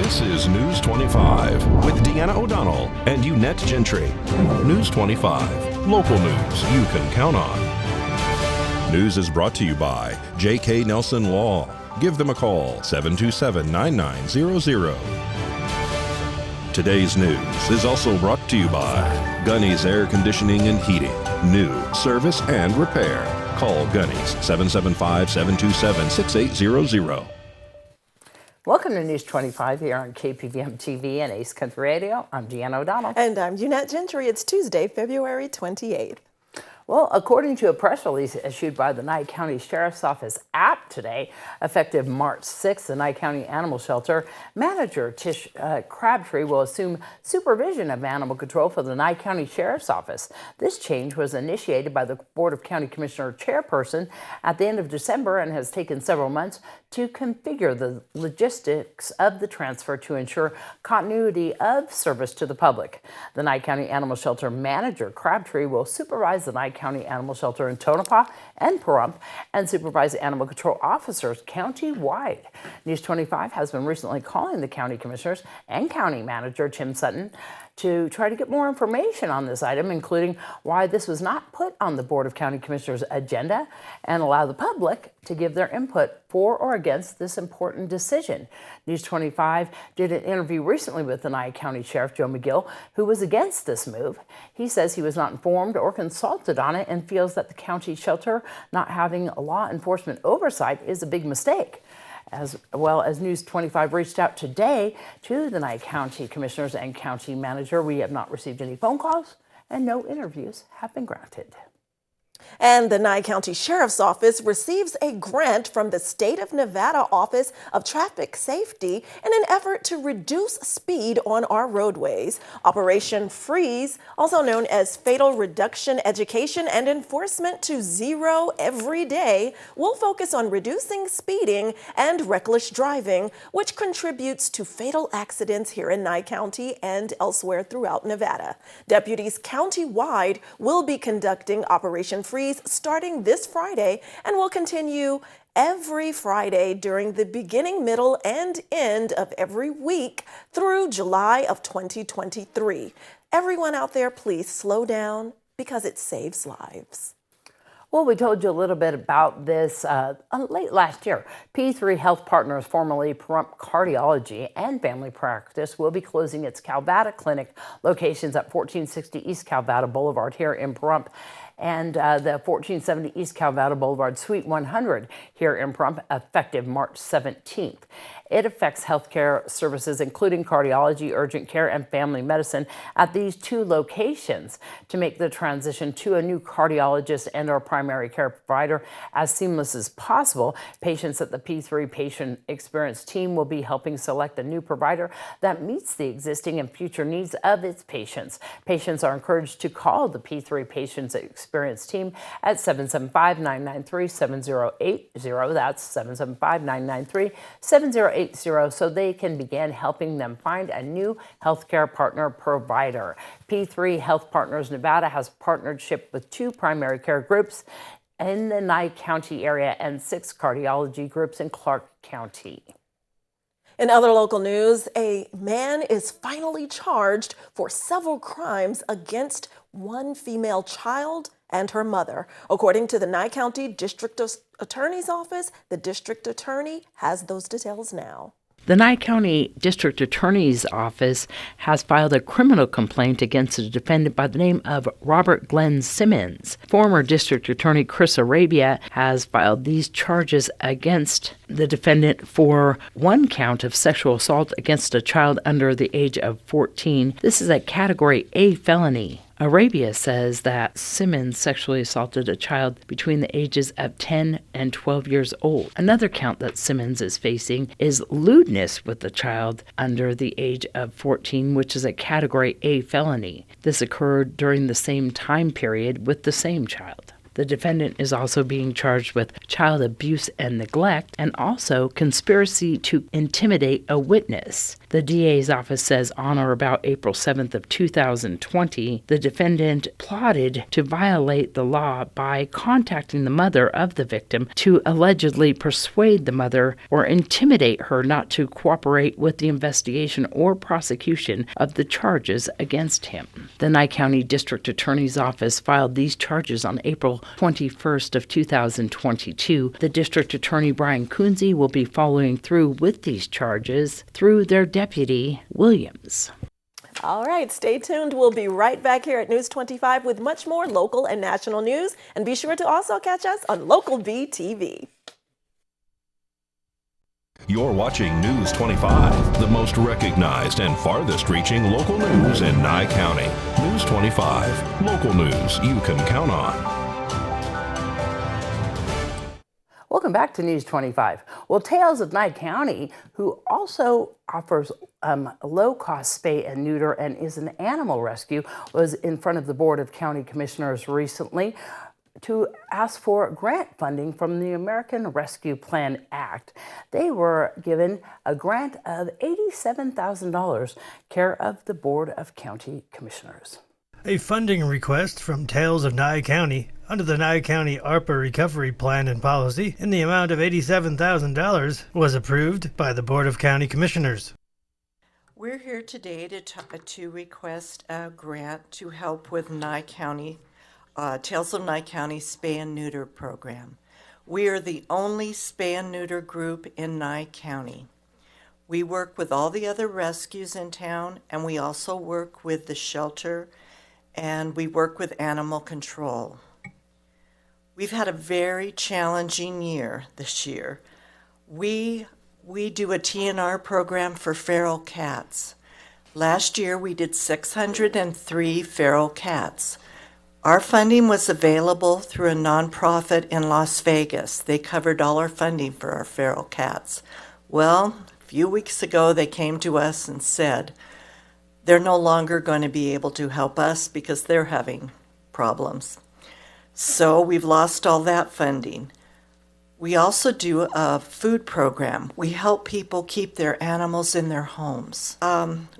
This is News 25 with Deanna O'Donnell and Unette Gentry. News 25, local news you can count on. News is brought to you by J.K. Nelson Law. Give them a call, 727-9900. Today's news is also brought to you by Gunny's Air Conditioning and Heating. New service and repair. Call Gunny's 775-727-6800. Welcome to News 25 here on KPVM TV and Ace Country Radio. I'm Deanna O'Donnell. And I'm Unette Gentry. It's Tuesday, February 28th. Well, according to a press release issued by the Nye County Sheriff's Office app today, effective March 6th, the Nye County Animal Shelter manager Tish Crabtree will assume supervision of animal control for the Nye County Sheriff's Office. This change was initiated by the Board of County Commissioner chairperson at the end of December and has taken several months to configure the logistics of the transfer to ensure continuity of service to the public. The Nye County Animal Shelter manager Crabtree will supervise the Nye County Animal Shelter in Tonopah and Pahrump and supervise animal control officers county-wide. News 25 has been recently calling the county commissioners and county manager Tim Sutton to try to get more information on this item, including why this was not put on the Board of County Commissioners' agenda, and allow the public to give their input for or against this important decision. News 25 did an interview recently with the Nye County Sheriff Joe McGill, who was against this move. He says he was not informed or consulted on it and feels that the county shelter not having law enforcement oversight is a big mistake. As well as News 25 reached out today to the Nye County Commissioners and County Manager. We have not received any phone calls and no interviews have been granted. And the Nye County Sheriff's Office receives a grant from the State of Nevada Office of Traffic Safety in an effort to reduce speed on our roadways. Operation Freeze, also known as Fatal Reduction Education and Enforcement to Zero Every Day, will focus on reducing speeding and reckless driving, which contributes to fatal accidents here in Nye County and elsewhere throughout Nevada. Deputies countywide will be conducting Operation Freeze starting this Friday and will continue every Friday during the beginning, middle, and end of every week through July of 2023. Everyone out there, please slow down because it saves lives. Well, we told you a little bit about this late last year. P3 Health Partners, formerly Pahrump Cardiology and Family Practice, will be closing its Calvada Clinic locations at 1460 East Calvada Boulevard here in Pahrump and the 1470 East Calvada Boulevard Suite 100 here in Pahrump, effective March 17th. It affects healthcare services, including cardiology, urgent care, and family medicine at these two locations to make the transition to a new cardiologist and our primary care provider as seamless as possible. Patients at the P3 Patient Experience team will be helping select a new provider that meets the existing and future needs of its patients. Patients are encouraged to call the P3 Patients Experience team at 775-993-7080. That's 775-993-7080. So they can begin helping them find a new healthcare partner provider. P3 Health Partners Nevada has partnership with two primary care groups in the Nye County area and 6 cardiology groups in Clark County. In other local news, a man is finally charged for several crimes against one female child and her mother. According to the Nye County District Attorney's Office, the district attorney has those details now. The Nye County District Attorney's Office has filed a criminal complaint against a defendant by the name of Robert Glenn Simmons. Former District Attorney Chris Arabia has filed these charges against the defendant for one count of sexual assault against a child under the age of 14. This is a Category A felony. Arabia says that Simmons sexually assaulted a child between the ages of 10 and 12 years old. Another count that Simmons is facing is lewdness with a child under the age of 14, which is a Category A felony. This occurred during the same time period with the same child. The defendant is also being charged with child abuse and neglect and also conspiracy to intimidate a witness. The DA's office says on or about April 7th of 2020, the defendant plotted to violate the law by contacting the mother of the victim to allegedly persuade the mother or intimidate her not to cooperate with the investigation or prosecution of the charges against him. The Nye County District Attorney's Office filed these charges on April 21st of 2022. The District Attorney Brian Kunze will be following through with these charges through their deputy, Williams. All right, stay tuned. We'll be right back here at News 25 with much more local and national news. And be sure to also catch us on Local B TV. You're watching News 25, the most recognized and farthest reaching local news in Nye County. News 25, local news you can count on. Welcome back to News 25. Well, Tales of Nye County, who also offers low-cost spay and neuter and is an animal rescue, was in front of the Board of County Commissioners recently to ask for grant funding from the American Rescue Plan Act. They were given a grant of $87,000, care of the Board of County Commissioners. A funding request from Tales of Nye County under the Nye County ARPA Recovery Plan and Policy in the amount of $87,000 was approved by the Board of County Commissioners. We're here today to request a grant to help with Nye County, Tales of Nye County Spay and Neuter program. We are the only spay and neuter group in Nye County. We work with all the other rescues in town, and we also work with the shelter, and we work with animal control. We've had a very challenging year this year. We do a TNR program for feral cats. Last year we did 603 feral cats. Our funding was available through a nonprofit in Las Vegas. They covered all our funding for our feral cats. Well, a few weeks ago they came to us and said they're no longer going to be able to help us because they're having problems. So we've lost all that funding. We also do a food program. We help people keep their animals in their homes.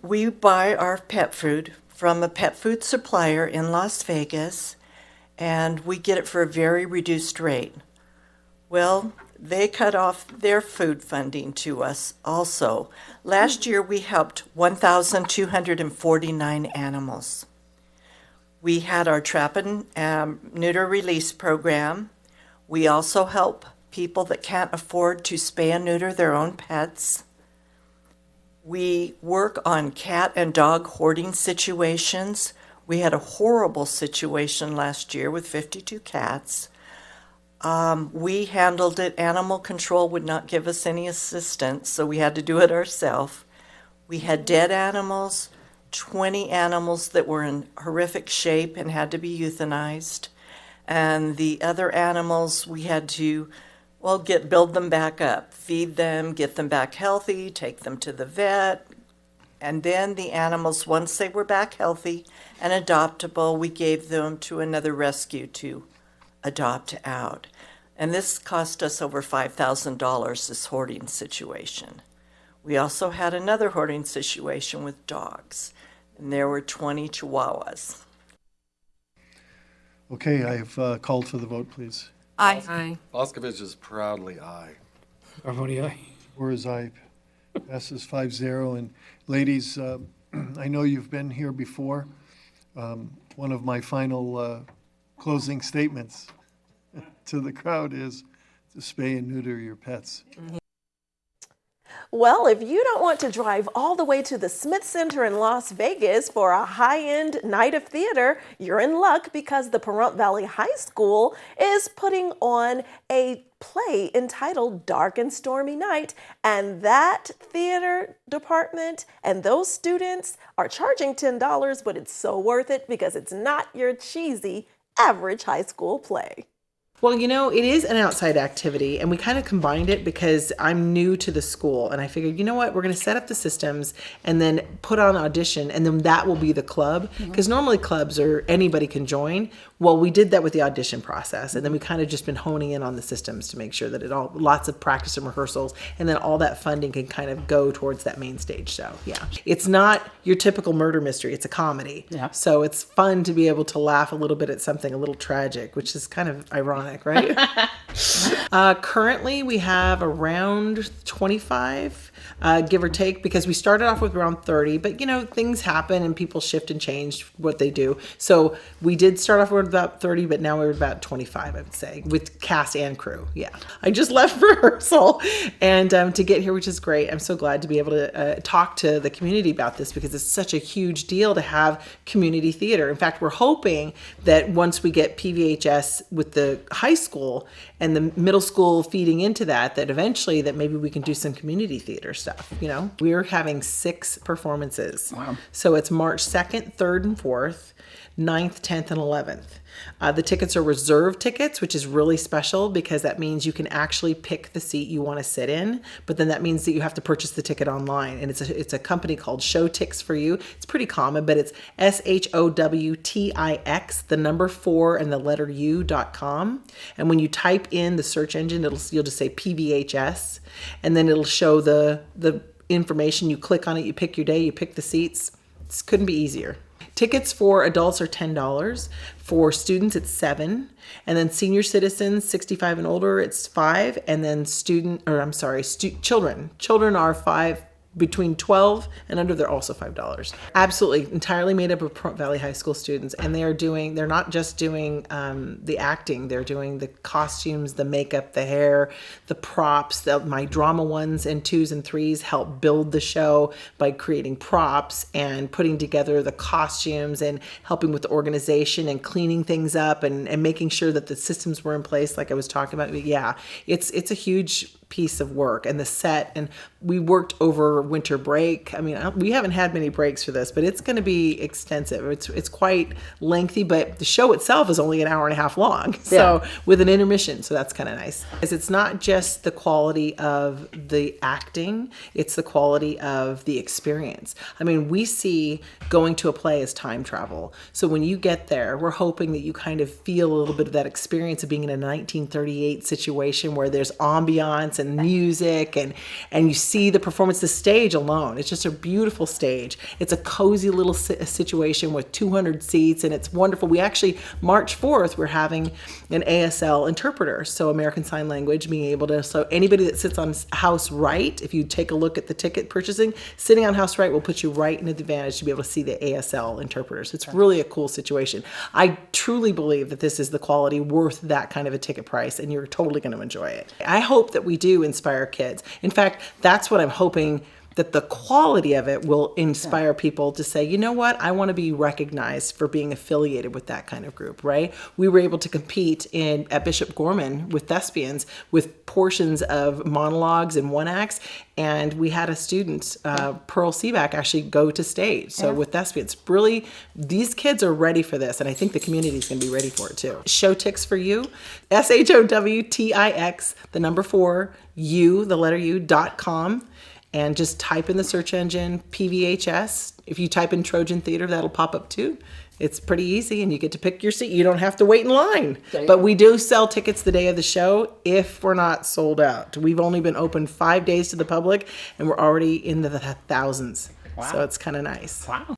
We buy our pet food from a pet food supplier in Las Vegas, and we get it for a very reduced rate. Well, they cut off their food funding to us also. Last year we helped 1,249 animals. We had our trap and neuter release program. We also help people that can't afford to spay and neuter their own pets. We work on cat and dog hoarding situations. We had a horrible situation last year with 52 cats. We handled it. Animal control would not give us any assistance, so we had to do it ourselves. We had dead animals, 20 animals that were in horrific shape and had to be euthanized. And the other animals, we had to, build them back up, feed them, get them back healthy, take them to the vet. And then the animals, once they were back healthy and adoptable, we gave them to another rescue to adopt out. And this cost us over $5,000, this hoarding situation. We also had another hoarding situation with dogs, and there were 20 Chihuahuas. Okay, I've called for the vote, please. Aye. Aye. Boscovich is proudly aye. Carboni, aye. Or is aye. Passes 5-0. And ladies, I know you've been here before. One of my final closing statements to the crowd is to spay and neuter your pets. Mm-hmm. Well, if you don't want to drive all the way to the Smith Center in Las Vegas for a high-end night of theater, you're in luck because the Pahrump Valley High School is putting on a play entitled Dark and Stormy Night, and that theater department and those students are charging $10, but it's so worth it because it's not your cheesy average high school play. Well, you know, it is an outside activity, and we kind of combined it because I'm new to the school, and I figured, you know what, we're going to set up the systems and then put on audition, and then that will be the club, because normally clubs are anybody can join. Well, we did that with the audition process, and then we kind of just been honing in on the systems to make sure that lots of practice and rehearsals, and then all that funding can kind of go towards that main stage show. Yeah. It's not your typical murder mystery, it's a comedy. Yeah. So it's fun to be able to laugh a little bit at something a little tragic, which is kind of ironic, right? Currently, we have around 25, give or take, because we started off with around 30, but things happen and people shift and change what they do. So we did start off with about 30, but now we're about 25, I would say, with cast and crew. Yeah. I just left rehearsal and to get here, which is great. I'm so glad to be able to talk to the community about this because it's such a huge deal to have community theater. In fact, we're hoping that once we get PVHS with the high school and the middle school feeding into that eventually that maybe we can do some community theater stuff. We're having 6 performances. Wow. So it's March 2nd, 3rd, and 4th, 9th, 10th, and 11th. The tickets are reserved tickets, which is really special because that means you can actually pick the seat you want to sit in. But then that means that you have to purchase the ticket online. And it's a company called Showtix for You. It's pretty common, but it's SHOWTIX, the number 4 and the letter U.com. And when you type in the search engine, you'll just say PVHS, and then it'll show the information. You click on it, you pick your day, you pick the seats. This couldn't be easier. Tickets for adults are $10. For students, it's $7. And then senior citizens, 65 and older, it's $5. And then children. Children are $5. Between 12 and under, they're also $5. Absolutely, entirely made up of Pahrump Valley High School students. And they're not just doing the acting, they're doing the costumes, the makeup, the hair, the props. My drama 1s and 2s and 3s help build the show by creating props and putting together the costumes and helping with the organization and cleaning things up and making sure that the systems were in place like I was talking about. But yeah, it's a huge piece of work, and the set, and we worked over winter break. I mean, we haven't had many breaks for this, but it's going to be extensive. It's quite lengthy, but the show itself is only an hour and a half long, so with an intermission, so that's kind of nice. Because it's not just the quality of the acting, it's the quality of the experience. I mean, we see going to a play as time travel. So when you get there, we're hoping that you kind of feel a little bit of that experience of being in a 1938 situation where there's ambiance and music and you see the performance, the stage alone. It's just a beautiful stage. It's a cozy little situation with 200 seats, and it's wonderful. We actually, March 4th, we're having an ASL interpreter, so American Sign Language, being able to, so anybody that sits on house right, if you take a look at the ticket purchasing, sitting on house right will put you right in an advantage to be able to see the ASL interpreters. It's really a cool situation. I truly believe that this is the quality worth that kind of a ticket price, and you're totally going to enjoy it. I hope that we do inspire kids. In fact, that's what I'm hoping, that the quality of it will inspire people to say, you know what, I want to be recognized for being affiliated with that kind of group, right? We were able to compete at Bishop Gorman with thespians with portions of monologues and one acts, and we had a student, Pearl Seaback, actually go to stage. So with thespians, really, these kids are ready for this, and I think the community is going to be ready for it too. Showtix for You, SHOWTIX, the number 4, U, the letter U.com. And just type in the search engine PVHS. If you type in Trojan Theater, that'll pop up too. It's pretty easy, and you get to pick your seat. You don't have to wait in line. But we do sell tickets the day of the show if we're not sold out. We've only been open 5 days to the public, and we're already in the thousands. Wow. So it's kind of nice. Wow.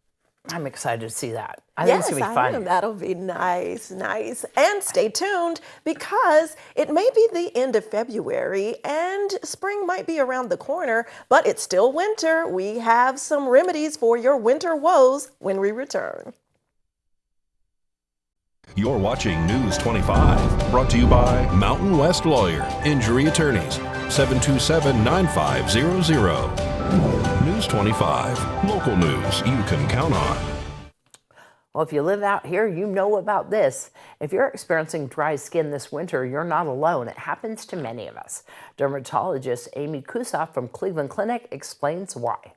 I'm excited to see that. I think it's going to be fun. That'll be nice. And stay tuned because it may be the end of February and spring might be around the corner, but it's still winter. We have some remedies for your winter woes when we return. You're watching News 25, brought to you by Mountain West Lawyer, Injury Attorneys, 727-9500. News 25, local news you can count on. Well, if you live out here, you know about this. If you're experiencing dry skin this winter, you're not alone. It happens to many of us. Dermatologist Amy Kusoff from Cleveland Clinic explains why.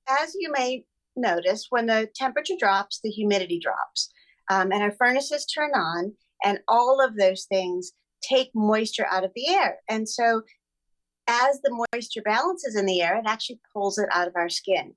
As you may notice, when the temperature drops, the humidity drops, and our furnaces turn on, and all of those things take moisture out of the air. And so as the moisture balances in the air, it actually pulls it out of our skin.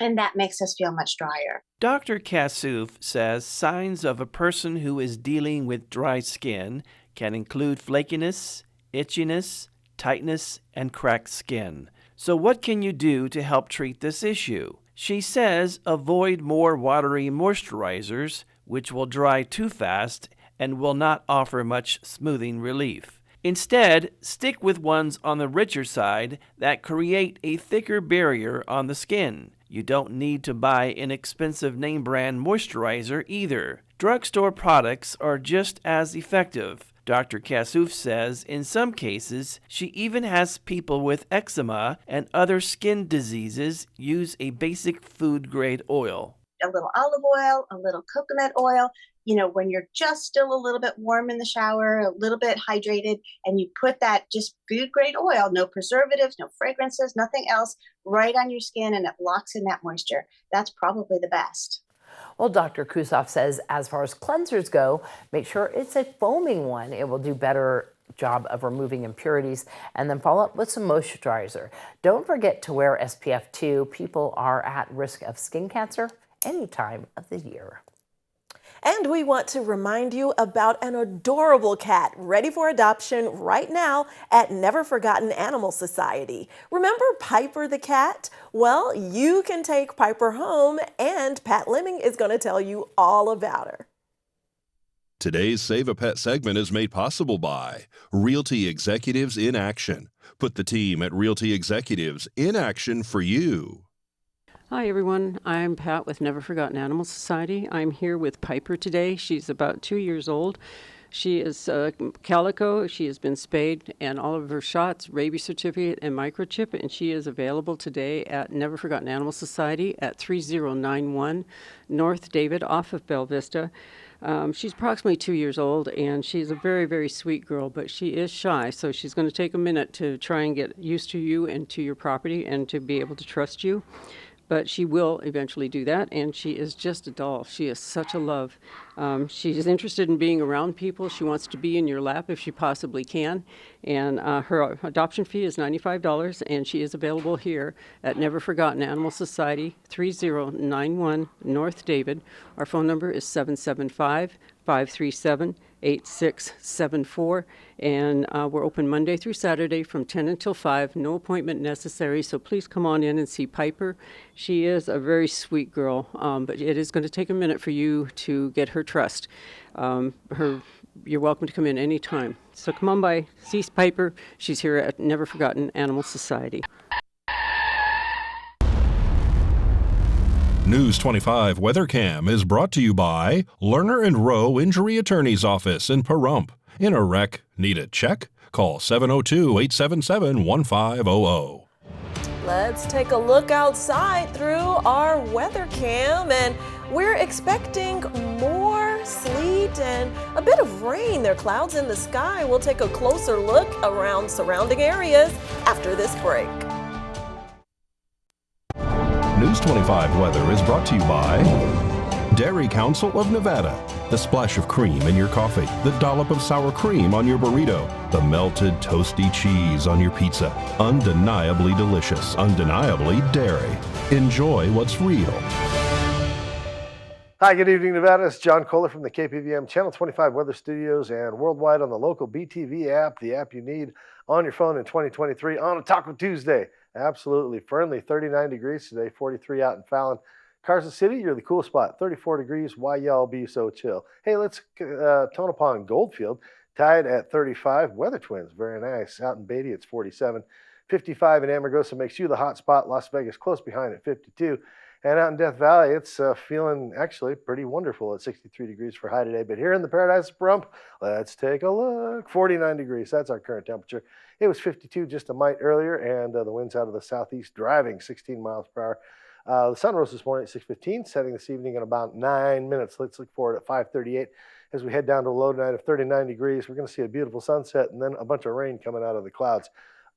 and that makes us feel much drier. Dr. Kassouf says signs of a person who is dealing with dry skin can include flakiness, itchiness, tightness, and cracked skin. So what can you do to help treat this issue? She says avoid more watery moisturizers, which will dry too fast and will not offer much smoothing relief. Instead, stick with ones on the richer side that create a thicker barrier on the skin. You don't need to buy inexpensive name brand moisturizer either. Drugstore products are just as effective. Dr. Kassouf says in some cases, she even has people with eczema and other skin diseases use a basic food-grade oil. A little olive oil, a little coconut oil. You know, when you're just still a little bit warm in the shower, a little bit hydrated, and you put that just food grade oil, no preservatives, no fragrances, nothing else, right on your skin, and it locks in that moisture. That's probably the best. Well, Dr. Kusoff says as far as cleansers go, make sure it's a foaming one. It will do better job of removing impurities, and then follow up with some moisturizer. Don't forget to wear SPF 2. People are at risk of skin cancer any time of the year. And we want to remind you about an adorable cat ready for adoption right now at Never Forgotten Animal Society. Remember Piper the cat? Well, you can take Piper home, and Pat Lemming is going to tell you all about her. Today's Save a Pet segment is made possible by Realty Executives in Action. Put the team at Realty Executives in action for you. Hi everyone, I'm Pat with Never Forgotten Animal Society. I'm here with Piper today. She's about 2 years old. She is calico. She has been spayed and all of her shots, rabies certificate and microchip, and she is available today at Never Forgotten Animal Society at 3091 North David off of Bella Vista. She's approximately 2 years old, and she's a very, very sweet girl, but she is shy, so she's going to take a minute to try and get used to you and to your property and to be able to trust you. But she will eventually do that, and she is just a doll. She is such a love. She is interested in being around people. She wants to be in your lap if she possibly can. And her adoption fee is $95, and she is available here at Never Forgotten Animal Society, 3091 North David. Our phone number is 775-537-8674, and we're open Monday through Saturday from 10 until 5. No appointment necessary, so please come on in and see Piper. She is a very sweet girl, but it is going to take a minute for you to get her trust. You're welcome to come in anytime. So come on by, see Piper. She's here at Never Forgotten Animal Society. News 25 WeatherCam is brought to you by Lerner and Rowe Injury Attorney's Office in Pahrump. In a wreck, need a check? Call 702-877-1500. Let's take a look outside through our weather cam, and we're expecting more sleet and a bit of rain. There are clouds in the sky. We'll take a closer look around surrounding areas after this break. News 25 weather is brought to you by Dairy Council of Nevada. The splash of cream in your coffee, the dollop of sour cream on your burrito, the melted toasty cheese on your pizza. Undeniably delicious, undeniably dairy. Enjoy what's real. Hi, good evening, Nevada. It's John Kohler from the KPVM Channel 25 Weather Studios and worldwide on the local BTV app, the app you need on your phone in 2023 on a Taco Tuesday. Absolutely friendly, 39 degrees today, 43 out in Fallon. Carson City, you're the cool spot, 34 degrees. Why y'all be so chill? Hey, let's tone upon Goldfield, tied at 35. Weather Twins, very nice. Out in Beatty, it's 47. 55 in Amargosa makes you the hot spot. Las Vegas close behind at 52. And out in Death Valley, it's feeling actually pretty wonderful at 63 degrees for high today. But here in the Paradise of Pahrump, let's take a look. 49 degrees, that's our current temperature. It was 52 just a mite earlier, and the winds out of the southeast driving 16 miles per hour. The sun rose this morning at 6:15, setting this evening in about 9 minutes. Let's look forward at 5:38 as we head down to a low tonight of 39 degrees. We're going to see a beautiful sunset and then a bunch of rain coming out of the clouds.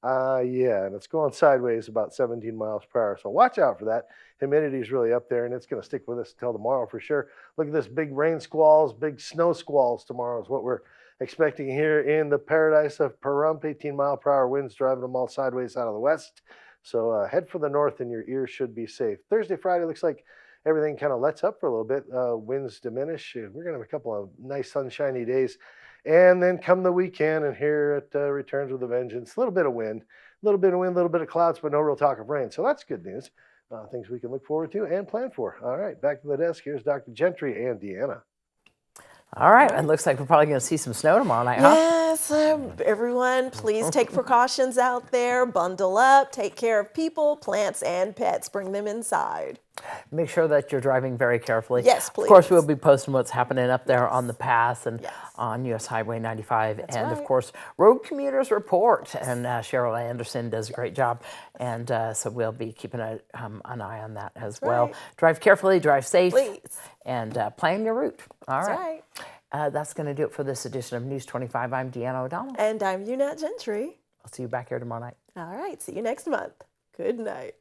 And it's going sideways about 17 miles per hour. So watch out for that. Humidity is really up there, and it's going to stick with us until tomorrow for sure. Look at this, big rain squalls, big snow squalls tomorrow is what we're expecting here in the Paradise of Pahrump. 18 mile per hour winds driving them all sideways out of the west. So head for the north and your ears should be safe. Thursday, Friday looks like everything kind of lets up for a little bit. Winds diminish. We're going to have a couple of nice sunshiny days. And then come the weekend, and here it returns with a vengeance. A little bit of wind, a little bit of clouds, but no real talk of rain. So that's good news. Things we can look forward to and plan for. All right, back to the desk. Here's Dr. Gentry and Deanna. All right, and looks like we're probably going to see some snow tomorrow night, huh? Yes, everyone, please take precautions out there. Bundle up, take care of people, plants, and pets. Bring them inside. Make sure that you're driving very carefully. Yes, please. Of course, we'll be posting what's happening up there on the pass and on US Highway 95. That's and, right. of course, Road Commuters Report. And Cheryl Anderson does a great job. And so we'll be keeping an eye on that as well. Right. Drive carefully, drive safe, Please. and plan your route. All That's right. right. That's going to do it for this edition of News 25. I'm Deanna O'Donnell. And I'm Unat Gentry. I'll see you back here tomorrow night. All right, see you next month. Good night.